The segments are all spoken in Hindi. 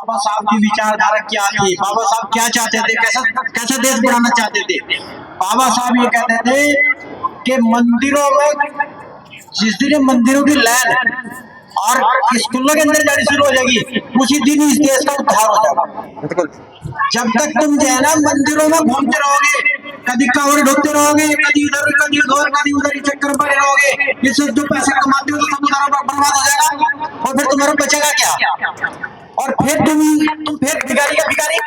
बाबा साहब की विचारधारा क्या थी, बाबा साहब क्या चाहते थे, कैसा कैसा देश बनाना चाहते थे। बाबा साहब ये कहते थे कि मंदिरों में, जिस दिन मंदिरों की लाइन और स्कूलों के अंदर जानी शुरू हो जाएगी, उसी दिन इस देश का उद्धार हो जाएगा। जब तक तुम जो है ना मंदिरों में घूमते रहोगे, कभी कांवड़ ढोते रहोगे, कभी इधर कभी उधर कभी उधर चक्कर पड़े रहोगे, इससे जो पैसा कमाते हो तो सब उधारा बर्बाद हो जाएगा और फिर तुम्हारा बचेगा क्या। और फिर तुम फिर भिखारी का भिखारी।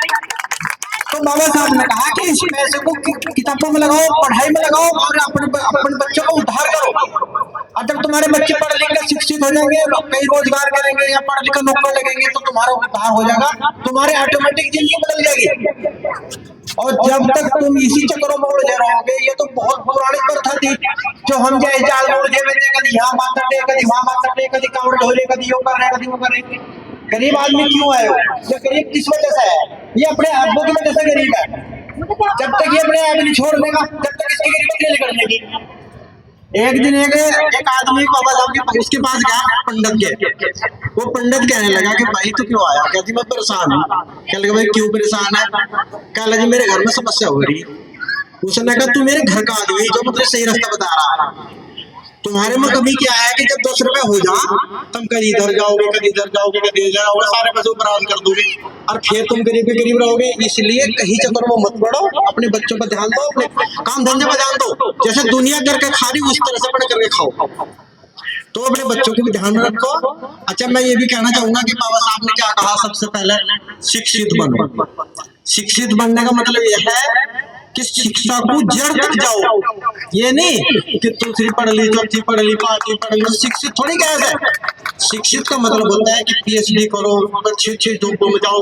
तो बाबा साहब ने कहा कि इस पैसे को किताबों में लगाओ, पढ़ाई में लगाओ और अपने बच्चों को उद्धार करो। और जब तुम्हारे बच्चे पढ़ लिख कर शिक्षित हो जाएंगे, कहीं रोजगार करेंगे या पढ़ लिख कर नौकरी लगेंगे तो तुम्हारा उद्धार हो जाएगा, तुम्हारे ऑटोमेटिक जिंदगी बदल जाएगी। और जब तक तुम इसी चक्करों में उलझे रहोगे, ये तो बहुत पुरानी प्रथा थी जो हम जाए जाल मोड़ देवे थे, कभी यहाँ बात करते, कभी वहां बात करते, कभी कावड़ ढोले, कभी यो कर रहे, कभी वो कर रहे। गरीब आदमी क्यों है? ये गरीब किस वजह से है? ये अपने अब्बों की वजह से गरीब है। जब तक ये अपने आप नहीं छोड़ देगा, जब तक इसकी गरीबी नहीं करने की। एक दिन एक आदमी बाबा साहब के उसके पास गया पंडित के, वो पंडित कहने लगा कि भाई तू क्यों आया? कहती मैं परेशान हूँ। कहने लगा भाई क्यों परेशान है? कहने लगा मेरे घर में समस्या हो रही है। उसने कहा तू मेरे घर का आदमी जो मुझे सही रास्ता बता रहा है, तुम्हारे में कभी क्या है कि जब 10 रुपए हो जा तुम कभी इधर जाओगे, कभी इधर जाओगे, कभी इधर जाओगे, सारे पैसे बर्बाद कर दोगे और फिर तुम गरीब के गरीब रहोगे। इसलिए कहीं चक्कर में मत पड़ो, अपने बच्चों पर ध्यान दो, अपने काम धंधे पर ध्यान दो। जैसे दुनिया करके खा रही उस तरह से अपने करके खाओ, तो अपने बच्चों को भी ध्यान में रखो। अच्छा, मैं ये भी कहना चाहूंगा कि बाबा साहब ने क्या कहा, सबसे पहले शिक्षित बनो। शिक्षित बनने का मतलब यह है कि शिक्षा को जड़ तक जाओ। ये नहीं कि दूसरी पढ़ ली, चौथी पढ़ ली, पांचवी पढ़ ली, शिक्षित थोड़ी कैसे। शिक्षित का मतलब होता है कि पीएचडी करो, अच्छे जॉबों में जाओ,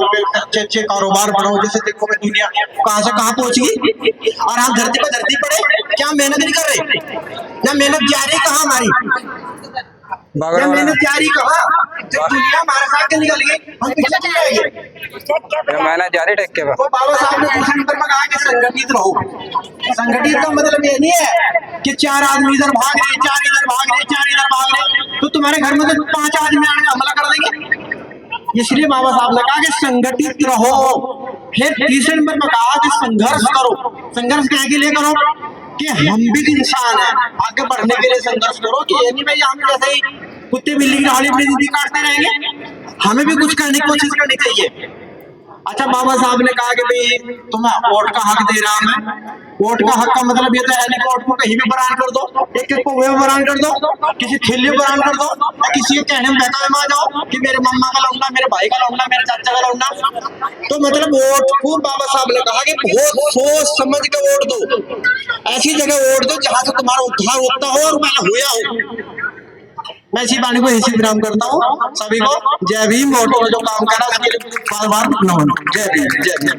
अच्छे कारोबार बनाओ। जैसे देखो मैं दुनिया कहाँ से कहाँ पहुंच गई और हम धरती पड़े, क्या मेहनत नहीं कर रहे? या मेहनत जारी कहाँ हमारी? मेहनत जारी कहाँ? दुनिया हमारे साथ के निकल गई, हम पीछे चले जाएंगे। मेहनत जारी टेक के। तो बाबा साहब ने दूसरे नंबर पर कहा कि संगठित रहो। संगठित का मतलब ये नहीं है कि 4 आदमी इधर भाग रहे, 4 इधर भाग रहे, 4 इधर भाग रहे, तो तुम्हारे घर में तो 5 आदमी आने हमला कर देंगे। इसलिए बाबा साहब ने कहा कि संगठित रहो। फिर तीसरे नंबर पर कहा कि संघर्ष करो। संघर्ष क्या के लिए करो? कि हम भी इंसान है, आगे बढ़ने के लिए संघर्ष करो। कि ये नहीं भाई हम जैसे ही कुत्ते बिल्ली की नाली अपनी जिंदगी काटते रहेंगे, हमें भी कुछ करने की कोशिश करनी चाहिए। अच्छा, बाबा साहब ने कहा कि भाई तुम्हें वोट का हक दे रहा मैं। वोट का हक का मतलब ये तो है नहीं कि वोट को कहीं भी बयान कर दो, एक को वे बयान कर दो, किसी थैली बयान कर दो, किसी के कहने में बहकावे में आ जाओ कि मेरे मम्मा का लौंडा, मेरे भाई का लौंडा, मेरे चाचा का लौंडा। तो मतलब वोट को बाबा साहब ने कहा कि बहुत सोच समझ के वोट दो। ऐसी जगह वोट दो जहां से तुम्हारा उद्धार होता हो और मैं हुआ हो। मैं इसी वाणी को इसी विराम करता हूँ। सभी को जय भीम। और जो काम कर रहा है उसके लिए बार बार नमन। जय भीम, जय भीम।